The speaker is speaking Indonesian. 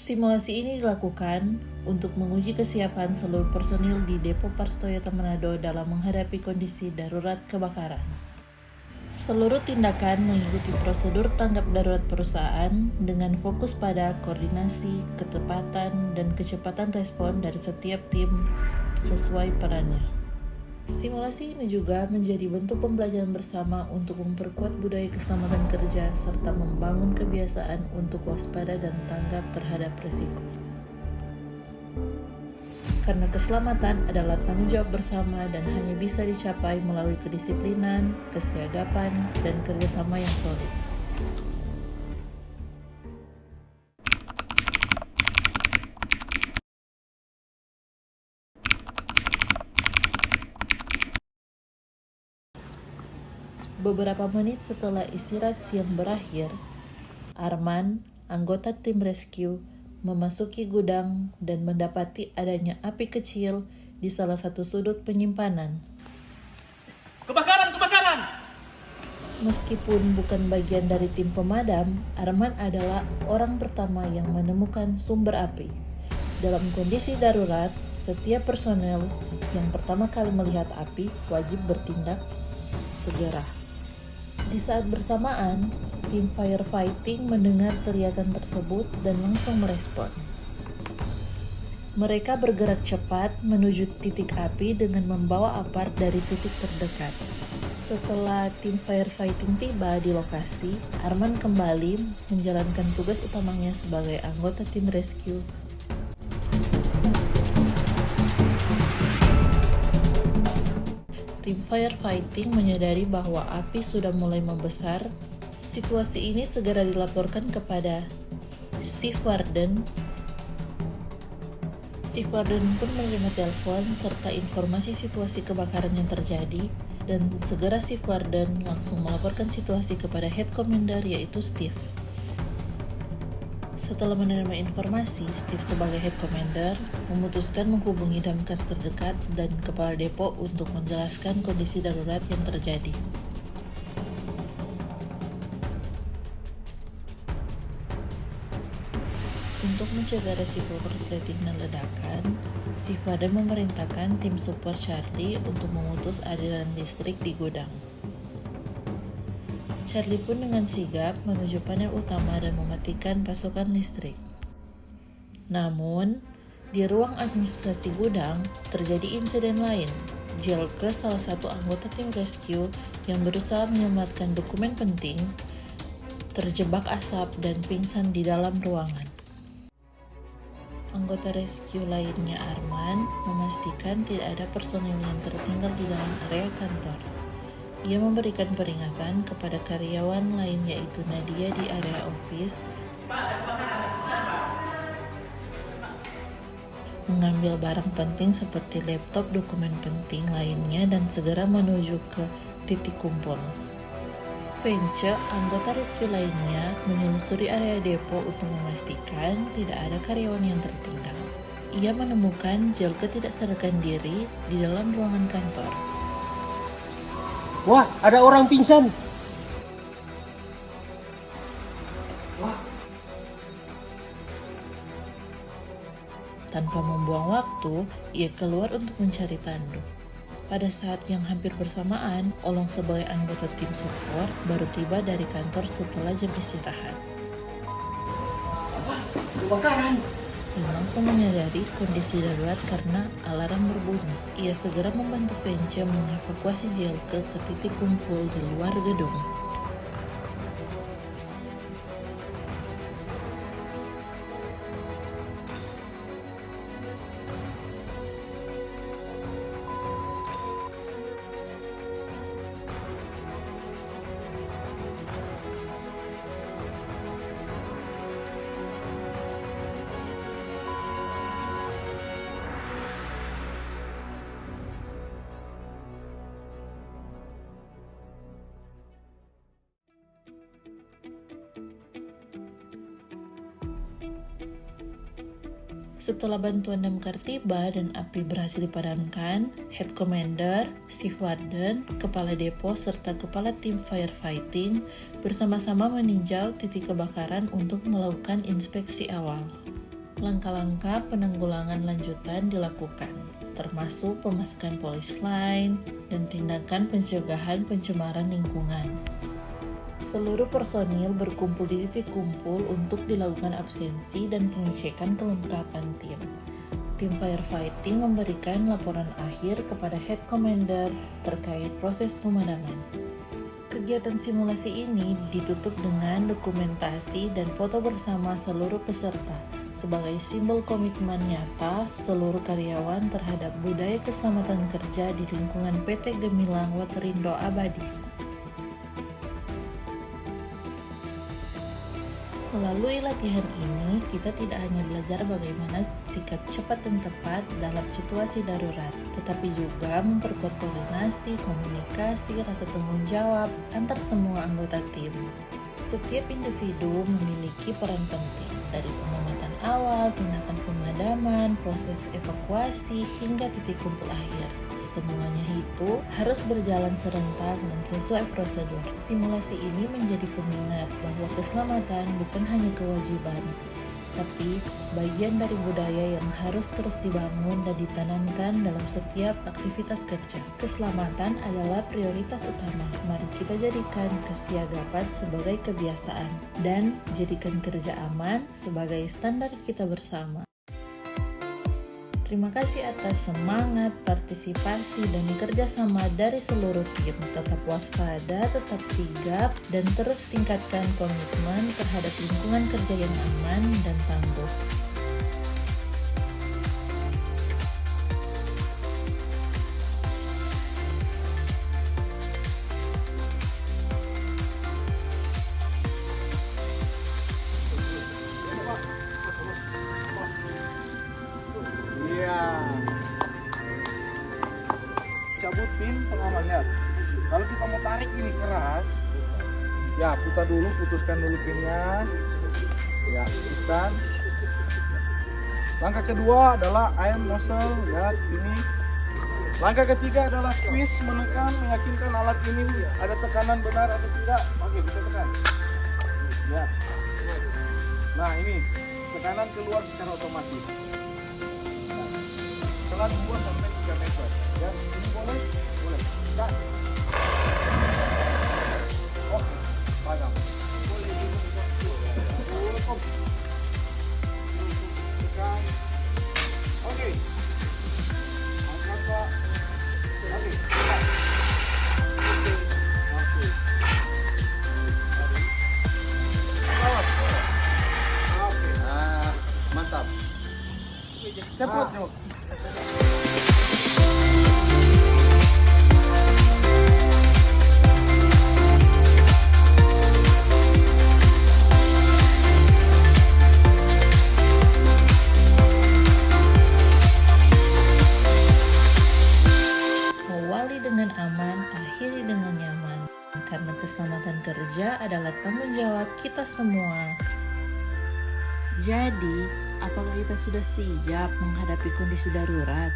Simulasi ini dilakukan untuk menguji kesiapan seluruh personil di Depo Pars Toyota Manado dalam menghadapi kondisi darurat kebakaran. Seluruh tindakan mengikuti prosedur tanggap darurat perusahaan dengan fokus pada koordinasi, ketepatan, dan kecepatan respon dari setiap tim sesuai perannya. Simulasi ini juga menjadi bentuk pembelajaran bersama untuk memperkuat budaya keselamatan kerja serta membangun kebiasaan untuk waspada dan tanggap terhadap risiko. Karena keselamatan adalah tanggung jawab bersama dan hanya bisa dicapai melalui kedisiplinan, kesiagapan, dan kerjasama yang solid. Beberapa menit setelah istirahat siang berakhir, Arman, anggota tim rescue, memasuki gudang dan mendapati adanya api kecil di salah satu sudut penyimpanan. Kebakaran! Meskipun bukan bagian dari tim pemadam, Arman adalah orang pertama yang menemukan sumber api. Dalam kondisi darurat, setiap personel yang pertama kali melihat api wajib bertindak segera. Di saat bersamaan, tim firefighting mendengar teriakan tersebut dan langsung merespon. Mereka bergerak cepat menuju titik api dengan membawa apar dari titik terdekat. Setelah tim firefighting tiba di lokasi, Arman kembali menjalankan tugas utamanya sebagai anggota tim rescue. Tim firefighting menyadari bahwa api sudah mulai membesar. Situasi ini segera dilaporkan kepada Chief Warden. Chief Warden pun menerima telepon serta informasi situasi kebakaran yang terjadi, dan segera Chief Warden langsung melaporkan situasi kepada Head Commander yaitu Steve. Setelah menerima informasi, Steve sebagai Head Commander memutuskan menghubungi damkar terdekat dan kepala depo untuk menjelaskan kondisi darurat yang terjadi. Untuk mencegah resiko korsleting dan ledakan, Chief Warden memerintahkan tim support Charlie untuk memutus aliran listrik di gudang. Charlie pun dengan sigap menuju panel utama dan mematikan pasokan listrik. Namun, di ruang administrasi gudang terjadi insiden lain. Jelke, salah satu anggota tim rescue yang berusaha menyelamatkan dokumen penting, terjebak asap dan pingsan di dalam ruangan. Anggota rescue lainnya, Arman, memastikan tidak ada personil yang tertinggal di dalam area kantor. Ia memberikan peringatan kepada karyawan lain yaitu Nadia di area office, mengambil barang penting seperti laptop, dokumen penting lainnya, dan segera menuju ke titik kumpul. Vance, anggota rescue lainnya, menelusuri area depo untuk memastikan tidak ada karyawan yang tertinggal. Ia menemukan Jelke tidak sadarkan diri di dalam ruangan kantor. Wah, ada orang pingsan! Tanpa membuang waktu, ia keluar untuk mencari Tandu. Pada saat yang hampir bersamaan, Olong sebagai anggota tim support baru tiba dari kantor setelah jam istirahat. Kebakaran! Ia langsung menyadari kondisi darurat karena alarm berbunyi. Ia segera membantu Vance mengevakuasi Jelke ke titik kumpul di luar gedung. Setelah bantuan damkar tiba dan api berhasil dipadamkan, Head Commander, Chief Warden, Kepala Depo, serta Kepala Tim Firefighting bersama-sama meninjau titik kebakaran untuk melakukan inspeksi awal. Langkah-langkah penanggulangan lanjutan dilakukan, termasuk pemasukan polis lain dan tindakan pencegahan pencemaran lingkungan. Seluruh personil berkumpul di titik kumpul untuk dilakukan absensi dan pengecekan kelengkapan tim. Tim firefighting memberikan laporan akhir kepada head commander terkait proses pemadaman. Kegiatan simulasi ini ditutup dengan dokumentasi dan foto bersama seluruh peserta sebagai simbol komitmen nyata seluruh karyawan terhadap budaya keselamatan kerja di lingkungan PT Gemilang Waterindo Abadi. Melalui latihan ini, kita tidak hanya belajar bagaimana sikap cepat dan tepat dalam situasi darurat, tetapi juga memperkuat koordinasi, komunikasi, rasa tanggung jawab antar semua anggota tim. Setiap individu memiliki peran penting, dari pengamatan awal, tindakan pemadaman, proses evakuasi, hingga titik kumpul akhir. Semuanya itu harus berjalan serentak dan sesuai prosedur. Simulasi ini menjadi pengingat bahwa keselamatan bukan hanya kewajiban, tapi bagian dari budaya yang harus terus dibangun dan ditanamkan dalam setiap aktivitas kerja. Keselamatan adalah prioritas utama. Mari kita jadikan kesiagapan sebagai kebiasaan dan jadikan kerja aman sebagai standar kita bersama. Terima kasih atas semangat, partisipasi, dan kerjasama dari seluruh tim. Tetap waspada, tetap sigap, dan terus tingkatkan komitmen terhadap lingkungan kerja yang aman dan tangguh. Cabut pin pengamannya. Kalau kita mau tarik ini keras, ya putuskan dulu pinnya. Ya, putuskan. Langkah kedua adalah ayam nozzle, ya sini. Langkah ketiga adalah squeeze, menekan, meyakinkan alat ini ada tekanan benar atau tidak. Oke, kita tekan. Ya. Nah ini tekanan keluar secara otomatis. Setelah 2 sampai 3 meter. Ya, ini boleh? Boleh. Nah. Oh, padam. Boleh juga. Cukup. Tekan. Oke. Angkat, Pak. Oke. Oke. Oke. Nah, mantap. Cepat, Jok. Awali dengan aman, akhiri dengan nyaman. Karena keselamatan kerja adalah tanggung jawab kita semua. Jadi, apakah kita sudah siap menghadapi kondisi darurat?